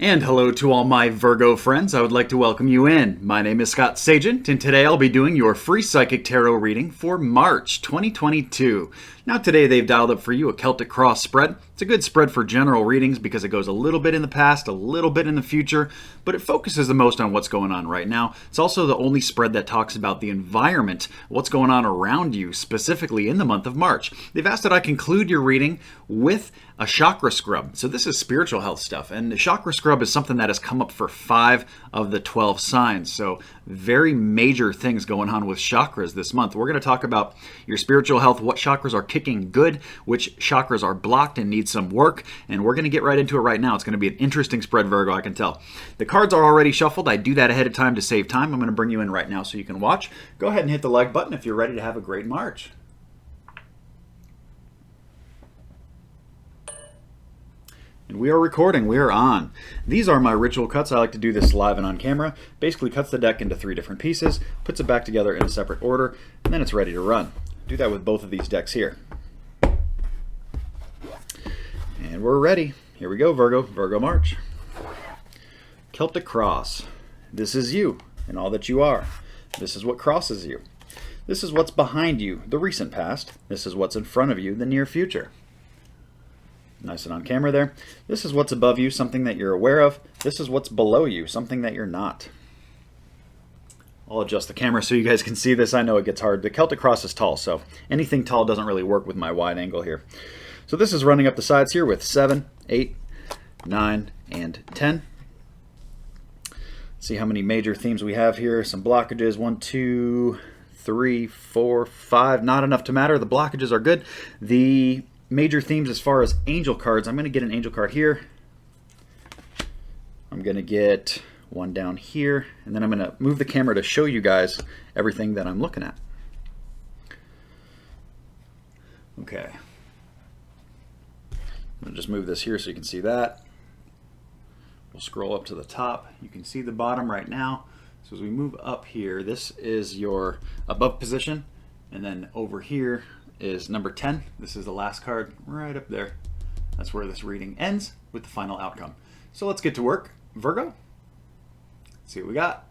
And hello to all my Virgo friends. I would like to welcome you in. My name is Scott Sagent, and today I'll be doing your free psychic tarot reading for March 2022. Now today they've dialed up for you a Celtic Cross spread. It's a good spread for general readings because it goes a little bit in the past, a little bit in the future, but it focuses the most on what's going on right now. It's also the only spread that talks about the environment, what's going on around you, specifically in the month of March. They've asked that I conclude your reading with a chakra scrub. So this is spiritual health stuff, and the chakra scrub is something that has come up for 5 of the 12 signs. So very major things going on with chakras this month. We're going to talk about your spiritual health, what chakras are kicking good, which chakras are blocked and need some work, and we're going to get right into it right now. It's going to be an interesting spread, Virgo, I can tell. The cards are already shuffled. I do that ahead of time to save time. I'm going to bring you in right now so you can watch. Go ahead and hit the like button if you're ready to have a great March. And we are recording, we are on. These are my ritual cuts. I like to do this live and on camera. Basically cuts the deck into 3 different pieces, puts it back together in a separate order, and then it's ready to run. Do that with both of these decks here. And we're ready. Here we go, Virgo. Virgo March. Celtic Cross. This is you and all that you are. This is what crosses you. This is what's behind you, the recent past. This is what's in front of you, the near future. Nice and on camera there. This is what's above you, something that you're aware of. This is what's below you, something that you're not. I'll adjust the camera so you guys can see this. I know it gets hard. The Celtic Cross is tall, so anything tall doesn't really work with my wide angle here. So this is running up the sides here with 7, 8, 9, and 10. See how many major themes we have here. Some blockages. 1, 2, 3, 4, 5. Not enough to matter. The blockages are good. The major themes as far as angel cards, I'm going to get an angel card here. I'm going to get one down here, and then I'm going to move the camera to show you guys everything that I'm looking at. Okay. I'm going to just move this here so you can see that. We'll scroll up to the top. You can see the bottom right now. So as we move up here, this is your above position, and then over here is number 10. This is the last card right up there. That's where this reading ends with the final outcome. So let's get to work. Virgo, let's see what we got.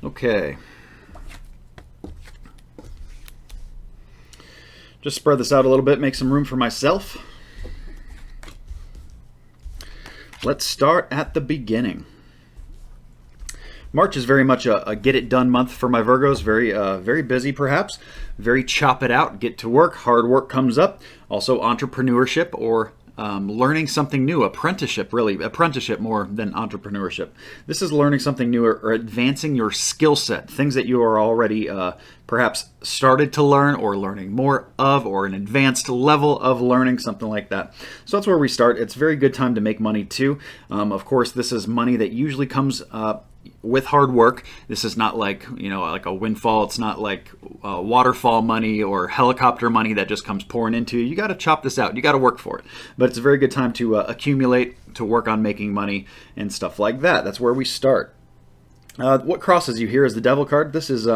Okay. Just spread this out a little bit, make some room for myself. Let's start at the beginning. March is very much a get it done month for my Virgos. Very busy perhaps. Very chop it out, get to work. Hard work comes up. Also entrepreneurship or learning something new. Apprenticeship, really. Apprenticeship more than entrepreneurship. This is learning something new or advancing your skill set. Things that you are already perhaps started to learn or learning more of, or an advanced level of learning, something like that. So that's where we start. It's a very good time to make money too. Of course, this is money that usually comes with hard work. This is not like, like a windfall. It's not like waterfall money or helicopter money that just comes pouring into you. You got to chop this out. You got to work for it. But it's a very good time to accumulate, to work on making money and stuff like that. That's where we start. What crosses you here is the Devil card. This is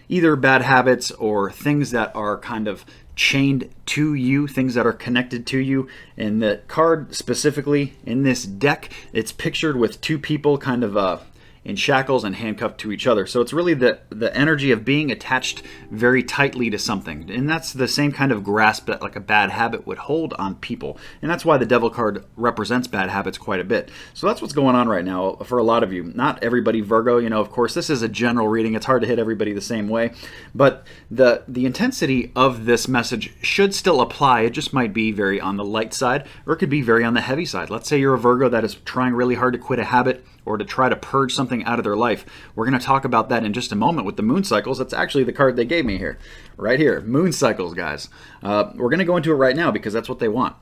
either bad habits or things that are kind of chained to you, things that are connected to you. And the card specifically in this deck, it's pictured with 2 people kind of in shackles and handcuffed to each other. So it's really the energy of being attached very tightly to something. And that's the same kind of grasp that like a bad habit would hold on people. And that's why the Devil card represents bad habits quite a bit. So that's what's going on right now for a lot of you. Not everybody Virgo, of course, this is a general reading. It's hard to hit everybody the same way. But the intensity of this message should still apply. It just might be very on the light side, or it could be very on the heavy side. Let's say you're a Virgo that is trying really hard to quit a habit or to try to purge something out of their life. We're going to talk about that in just a moment with the moon cycles. That's actually the card they gave me here. Right here. Moon cycles, guys. We're going to go into it right now because that's what they want.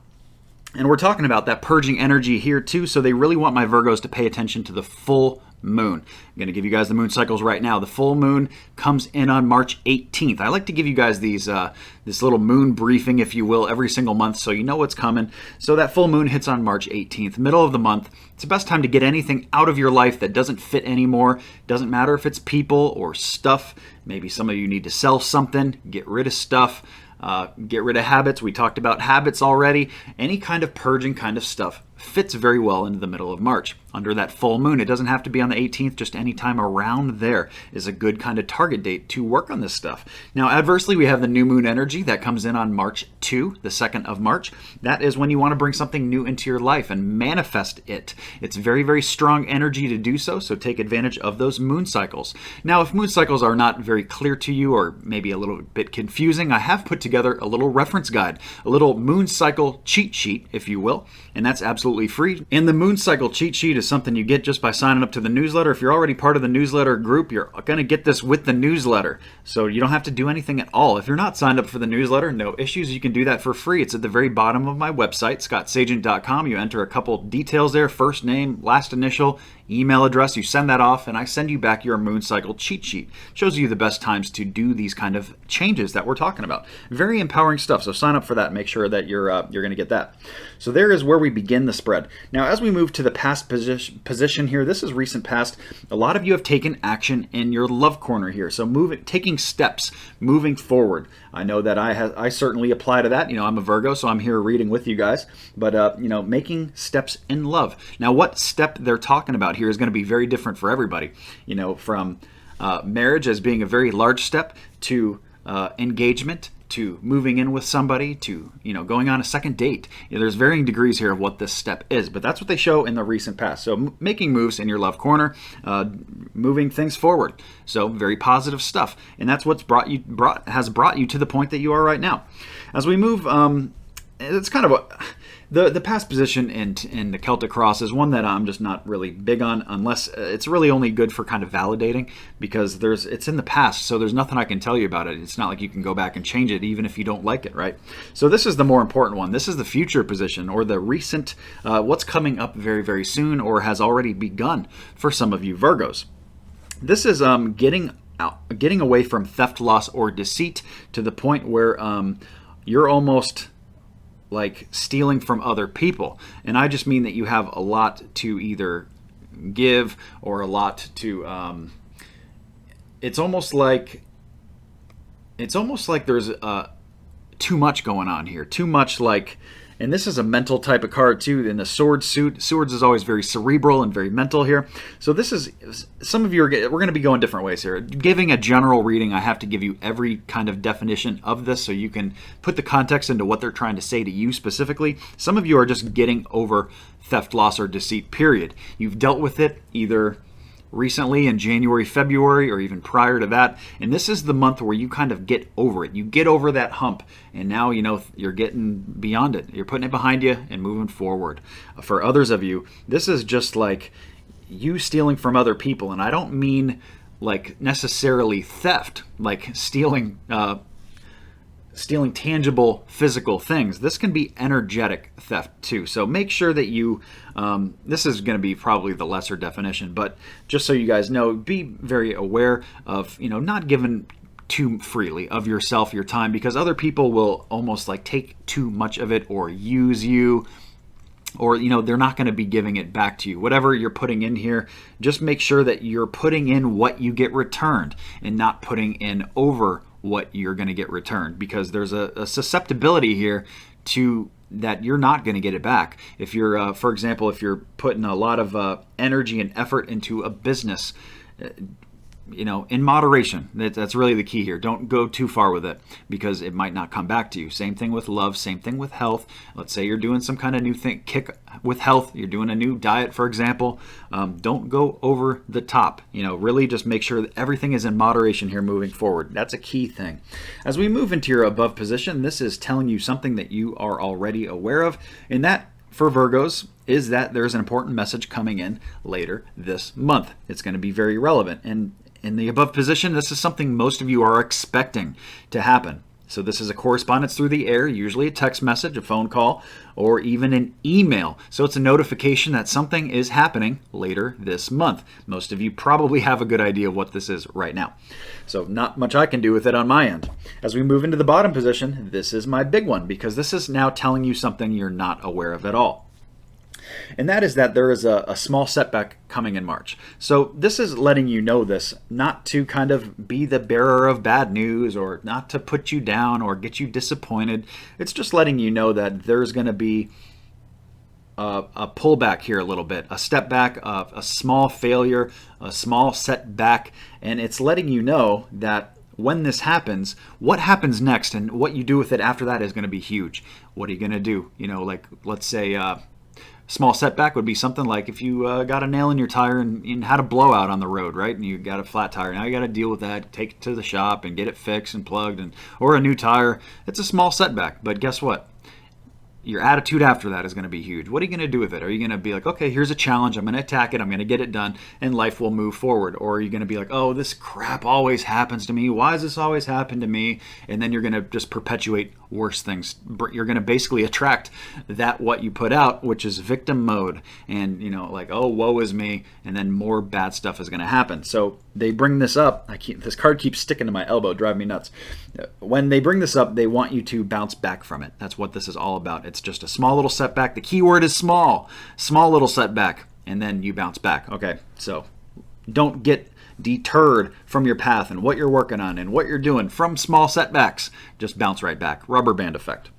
And we're talking about that purging energy here too, so they really want my Virgos to pay attention to the full moon. I'm going to give you guys the moon cycles right now. The full moon comes in on March 18th. I like to give you guys these this little moon briefing, if you will, every single month so you know what's coming. So that full moon hits on March 18th, middle of the month. It's the best time to get anything out of your life that doesn't fit anymore. Doesn't matter if it's people or stuff. Maybe some of you need to sell something, get rid of stuff. get rid of habits. We talked about habits already. Any kind of purging kind of stuff fits very well into the middle of March. Under that full moon, it doesn't have to be on the 18th, just any time around there is a good kind of target date to work on this stuff. Now, adversely, we have the new moon energy that comes in on March 2, the 2nd of March. That is when you want to bring something new into your life and manifest it. It's very, very strong energy to do so, so take advantage of those moon cycles. Now, if moon cycles are not very clear to you or maybe a little bit confusing, I have put together a little reference guide, a little moon cycle cheat sheet, if you will, and that's absolutely free. And the moon cycle cheat sheet is something you get just by signing up to the newsletter. If you're already part of the newsletter group, you're going to get this with the newsletter. So you don't have to do anything at all. If you're not signed up for the newsletter, no issues. You can do that for free. It's at the very bottom of my website, scottsagent.com. You enter a couple details there, first name, last initial, email address. You send that off, and I send you back your moon cycle cheat sheet. Shows you the best times to do these kind of changes that we're talking about. Very empowering stuff. So sign up for that. Make sure that you're going to get that. So there is where we begin the spread. Now, as we move to the past position here, this is recent past. A lot of you have taken action in your love corner here. So taking steps, moving forward. I know that I certainly apply to that. I'm a Virgo, so I'm here reading with you guys. But making steps in love. Now, what step they're talking about here is going to be very different for everybody. From marriage as being a very large step to engagement, to moving in with somebody, to going on a second date. There's varying degrees here of what this step is, but that's what they show in the recent past. So making moves in your love corner, moving things forward. So very positive stuff, and that's what's has brought you to the point that you are right now. As we move, it's kind of the past position in the Celtic Cross is one that I'm just not really big on, unless it's really only good for kind of validating, because it's in the past, so there's nothing I can tell you about it. It's not like you can go back and change it, even if you don't like it, right? So this is the more important one. This is the future position, or the recent, what's coming up very, very soon, or has already begun for some of you Virgos. This is getting away from theft, loss, or deceit to the point where you're almost like stealing from other people. And I just mean that you have a lot to either give or a lot to it's almost like there's too much going on here. Too much, like, and this is a mental type of card too. In the sword suit, swords is always very cerebral and very mental here. So this is, some of you we're going to be going different ways here. Giving a general reading, I have to give you every kind of definition of this so you can put the context into what they're trying to say to you specifically. Some of you are just getting over theft, loss, or deceit, period. You've dealt with it either recently in January, February, or even prior to that. And this is the month where you kind of get over it. You get over that hump, and now you're getting beyond it. You're putting it behind you and moving forward. For others of you, this is just like you stealing from other people, and I don't mean like necessarily theft, like stealing tangible physical things. This can be energetic theft too. So make sure that you, this is going to be probably the lesser definition, but just so you guys know, be very aware of, not giving too freely of yourself, your time, because other people will almost like take too much of it or use you, or they're not going to be giving it back to you. Whatever you're putting in here, just make sure that you're putting in what you get returned and not putting in over what you're going to get returned, because there's a susceptibility here to that you're not going to get it back. If you're, for example, if you're putting a lot of energy and effort into a business, in moderation. That's really the key here. Don't go too far with it, because it might not come back to you. Same thing with love, same thing with health. Let's say you're doing some kind of new thing, kick with health, you're doing a new diet, for example. Don't go over the top. Really just make sure that everything is in moderation here moving forward. That's a key thing. As we move into your above position, this is telling you something that you are already aware of, and that for Virgos is that there's an important message coming in later this month. It's going to be very relevant. And in the above position, this is something most of you are expecting to happen. So this is a correspondence through the air, usually a text message, a phone call, or even an email. So it's a notification that something is happening later this month. Most of you probably have a good idea of what this is right now. So not much I can do with it on my end. As we move into the bottom position, this is my big one, because this is now telling you something you're not aware of at all. And that is that there is a small setback coming in March. So this is letting you know this, not to kind of be the bearer of bad news or not to put you down or get you disappointed. It's just letting you know that there's going to be a pullback here a little bit, a step back, a small failure, a small setback, and it's letting you know that when this happens, what happens next and what you do with it after that is going to be huge. What are you going to do? You know, like let's say small setback would be something like if you got a nail in your tire and had a blowout on the road, right? And you got a flat tire. Now you got to deal with that, take it to the shop and get it fixed and plugged, or a new tire. It's a small setback, but guess what? Your attitude after that is going to be huge. What are you going to do with it? Are you going to be like, okay, here's a challenge, I'm going to attack it, I'm going to get it done, and life will move forward? Or are you going to be like, oh, this crap always happens to me, why does this always happen to me? And then you're going to just perpetuate worse things. You're going to basically attract that what you put out, which is victim mode, and like, oh, woe is me, and then more bad stuff is going to happen. So they bring this up. This card keeps sticking to my elbow, driving me nuts. When they bring this up, they want you to bounce back from it. That's what this is all about. It's just a small little setback. The key word is small little setback, and then you bounce back. Okay, so don't get deterred from your path and what you're working on and what you're doing from small setbacks. Just bounce right back. Rubber band effect.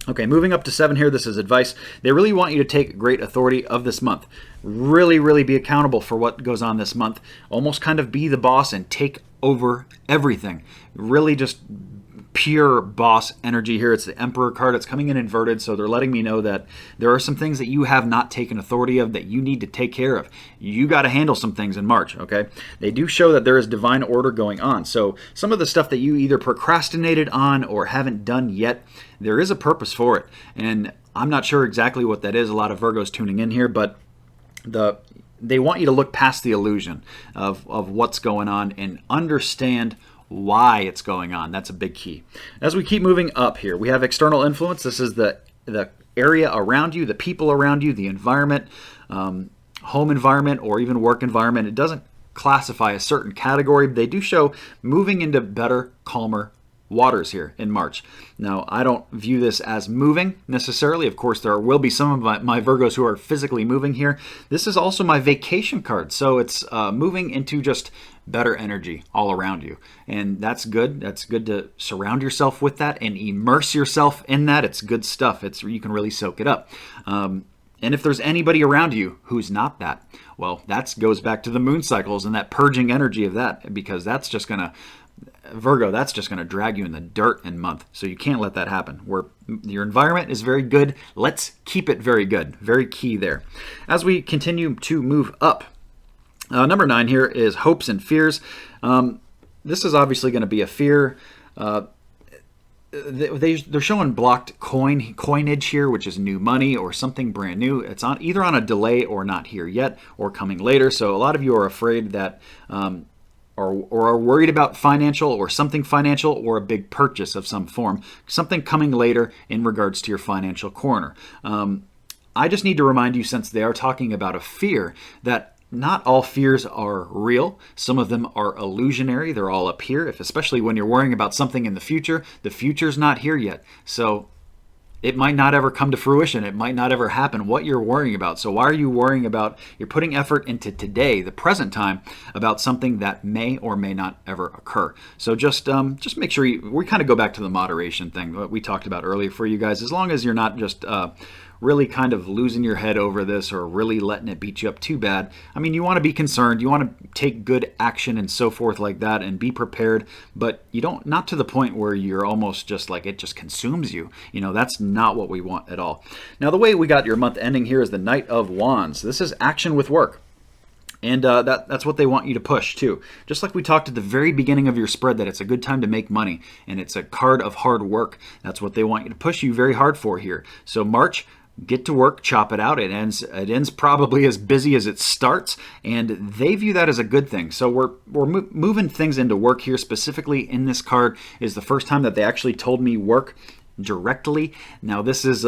Okay, moving up to 7 here, this is advice. They really want you to take great authority of this month. Really, really be accountable for what goes on this month. Almost kind of be the boss and take over everything. Really just pure boss energy here. It's the Emperor card. It's coming in inverted, so they're letting me know that there are some things that you have not taken authority of that you need to take care of. You got to handle some things in March, okay? They do show that there is divine order going on. So some of the stuff that you either procrastinated on or haven't done yet, there is a purpose for it. And I'm not sure exactly what that is. A lot of Virgos tuning in here, but they want you to look past the illusion of what's going on and understand why it's going on. That's a big key. As we keep moving up here, we have external influence. This is the area around you, the people around you, the environment, home environment, or even work environment. It doesn't classify a certain category. They do show moving into better, calmer waters here in March. Now, I don't view this as moving necessarily. Of course, there will be some of my Virgos who are physically moving here. This is also my vacation card. So it's moving into just better energy all around you. And that's good. That's good to surround yourself with that and immerse yourself in that. It's good stuff. You can really soak it up. And if there's anybody around you who's not that, well, that goes back to the moon cycles and that purging energy of that, because that's just going to Virgo, that's just going to drag you in the dirt in month. So you can't let that happen. Your environment is very good. Let's keep it very good. Very key there. As we continue to move up, number 9 here is hopes and fears. This is obviously going to be a fear. They're showing blocked coinage here, which is new money or something brand new. It's either on a delay or not here yet or coming later. So a lot of you are afraid that or are worried about financial or something financial or a big purchase of some form, something coming later in regards to your financial corner. I just need to remind you, since they are talking about a fear, that not all fears are real. Some of them are illusionary. They're all up here, especially when you're worrying about something in the future. The future's not here yet. So it might not ever come to fruition. It might not ever happen, what you're worrying about. So why are you worrying about, you're putting effort into today, the present time, about something that may or may not ever occur. So just make sure we kind of go back to the moderation thing that we talked about earlier for you guys. As long as you're not just really kind of losing your head over this or really letting it beat you up too bad. I mean, you want to be concerned, you want to take good action and so forth like that and be prepared, but you don't, not to the point where you're almost just like it just consumes you. That's not what we want at all. Now, the way we got your month ending here is the Knight of Wands. This is action with work. And that's what they want you to push too. Just like we talked at the very beginning of your spread, that it's a good time to make money and it's a card of hard work. That's what they want you to push you very hard for here. So March, get to work, chop it out. It ends probably as busy as it starts, and they view that as a good thing. So we're moving things into work here. Specifically in this card is the first time that they actually told me work directly. Now this is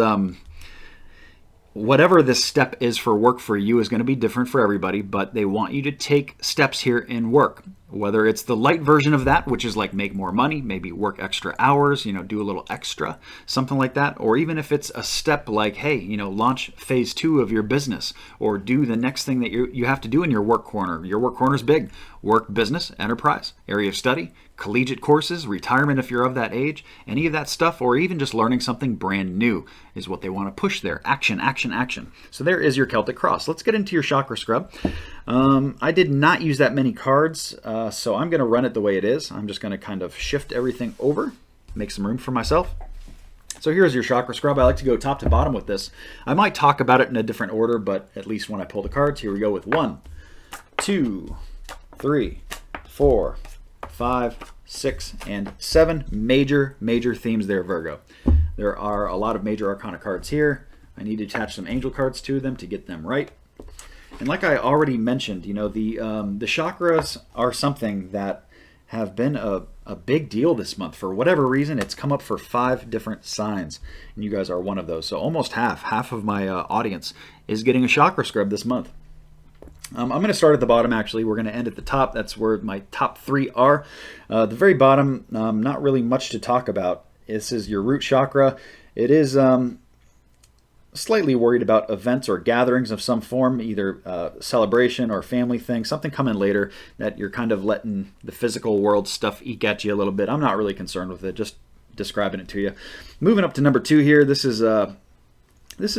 whatever this step is for work for you is going to be different for everybody, but they want you to take steps here in work. whether it's the light version of that, which is like make more money, maybe work extra hours, do a little extra, something like that. Or even if it's a step like, hey, launch phase 2 of your business, or do the next thing that you have to do in your work corner. Your work corner is big. Work, business, enterprise, area of study, collegiate courses, retirement if you're of that age, any of that stuff, or even just learning something brand new is what they want to push there. Action, action, action. So there is your Celtic Cross. Let's get into your chakra scrub. I did not use that many cards, so I'm going to run it the way it is. I'm just going to kind of shift everything over, make some room for myself. So here's your chakra scrub. I like to go top to bottom with this. I might talk about it in a different order, but at least when I pull the cards, here we go with 1, 2, 3, 4, 5, 6, and 7 major themes there, Virgo. There are a lot of major arcana cards here. I need to attach some angel cards to them to get them right. And like I already mentioned, the chakras are something that have been a big deal this month. For whatever reason, it's come up for 5 different signs, and you guys are one of those. So almost half of my audience is getting a chakra scrub this month. I'm going to start at the bottom, actually. We're going to end at the top. That's where my top 3 are. The very bottom, not really much to talk about. This is your root chakra. It is slightly worried about events or gatherings of some form, either celebration or family thing, something coming later that you're kind of letting the physical world stuff eke at you a little bit. I'm not really concerned with it, just describing it to you. Moving up to number 2 here, this is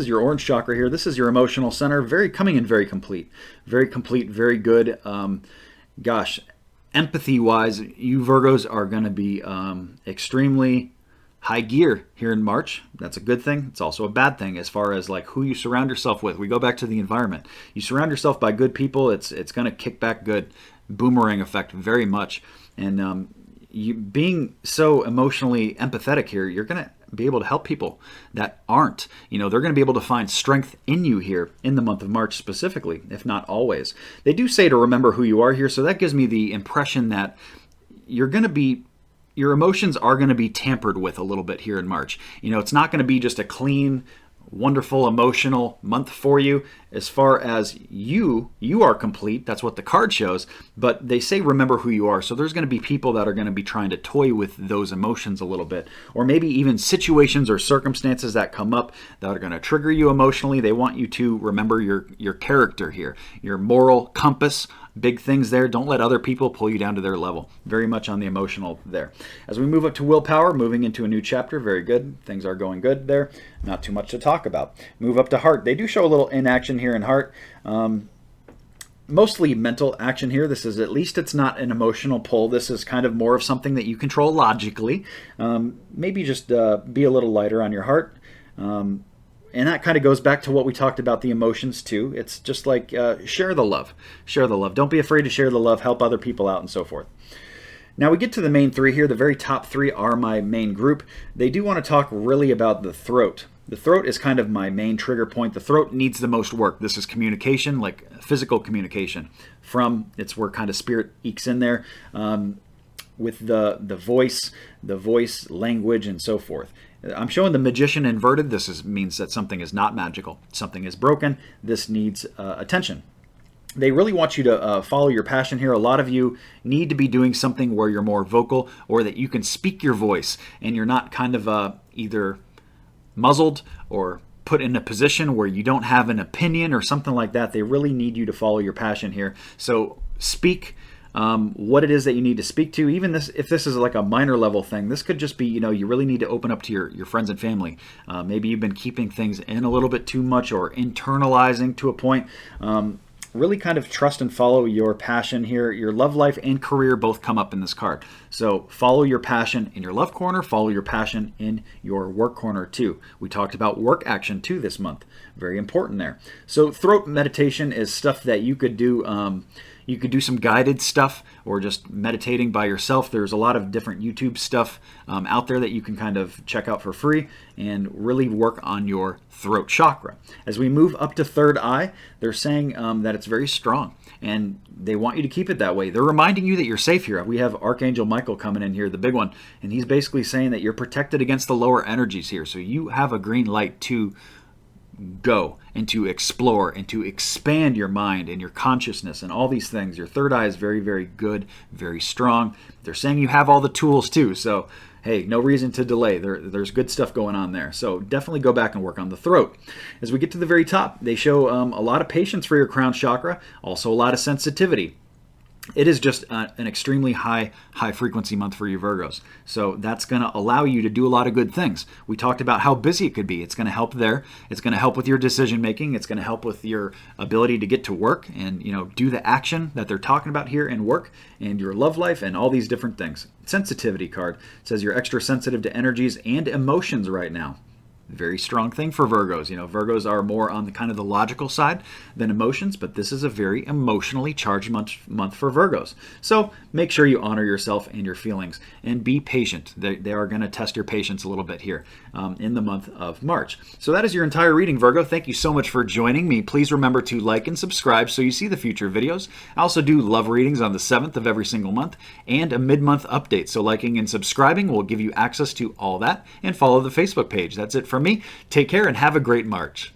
your orange chakra here. This is your emotional center. Coming in very complete, very good. Gosh, empathy-wise, you Virgos are going to be extremely high gear here in March. That's a good thing. It's also a bad thing as far as like who you surround yourself with. We go back to the environment. You surround yourself by good people, it's going to kick back good. Boomerang effect very much. And you being so emotionally empathetic here, you're going to be able to help people that aren't. They're going to be able to find strength in you here in the month of March specifically, if not always. They do say to remember who you are here, so that gives me the impression that your emotions are going to be tampered with a little bit here in March. It's not going to be just a clean, wonderful, emotional month for you. As far as you are complete. That's what the card shows. But they say remember who you are. So there's going to be people that are going to be trying to toy with those emotions a little bit. Or maybe even situations or circumstances that come up that are going to trigger you emotionally. They want you to remember your character here, your moral compass. Big things there. Don't let other people pull you down to their level. Very much on the emotional there. As we move up to willpower, moving into a new chapter, very good. Things are going good there. Not too much to talk about. Move up to heart. They do show a little inaction here in heart. Mostly mental action here. This is, at least it's not an emotional pull. This is kind of more of something that you control logically. Maybe just be a little lighter on your heart. And that kind of goes back to what we talked about, the emotions too. It's just like share the love. Share the love. Don't be afraid to share the love. Help other people out and so forth. Now we get to the main 3 here. The very top 3 are my main group. They do want to talk really about the throat. The throat is kind of my main trigger point. The throat needs the most work. This is communication, like physical communication. It's where kind of spirit ekes in there. With the voice, language, and so forth. I'm showing the magician inverted. This means that something is not magical. Something is broken. This needs attention. They really want you to follow your passion here. A lot of you need to be doing something where you're more vocal, or that you can speak your voice and you're not kind of either muzzled or put in a position where you don't have an opinion or something like that. They really need you to follow your passion here. So speak what it is that you need to speak to. Even if this is like a minor level thing, this could just be, you really need to open up to your friends and family. Maybe you've been keeping things in a little bit too much, or internalizing to a point. Really kind of trust and follow your passion here. Your love life and career both come up in this card. So follow your passion in your love corner, follow your passion in your work corner too. We talked about work action too this month. Very important there. So throat meditation is stuff that you could do. You could do some guided stuff, or just meditating by yourself. There's a lot of different YouTube stuff out there that you can kind of check out for free and really work on your throat chakra. As we move up to third eye, they're saying that it's very strong, and they want you to keep it that way. They're reminding you that you're safe here. We have Archangel Michael coming in here, the big one, and he's basically saying that you're protected against the lower energies here. So you have a green light to go and to explore and to expand your mind and your consciousness and all these things. Your third eye is very, very good, very strong. They're saying you have all the tools too. So, hey, no reason to delay. There's good stuff going on there. So definitely go back and work on the throat. As we get to the very top, they show a lot of patience for your crown chakra, also a lot of sensitivity. It is just an extremely high frequency month for you Virgos. So that's going to allow you to do a lot of good things. We talked about how busy it could be. It's going to help there. It's going to help with your decision making. It's going to help with your ability to get to work and, do the action that they're talking about here in work and your love life and all these different things. Sensitivity card says you're extra sensitive to energies and emotions right now. Very strong thing for Virgos. Virgos are more on the kind of the logical side than emotions, but this is a very emotionally charged month for Virgos. So make sure you honor yourself and your feelings and be patient. They are going to test your patience a little bit here in the month of March. So that is your entire reading, Virgo. Thank you so much for joining me. Please remember to like and subscribe so you see the future videos. I also do love readings on the 7th of every single month and a mid-month update. So liking and subscribing will give you access to all that, and follow the Facebook page. That's it from me. Take care and have a great March.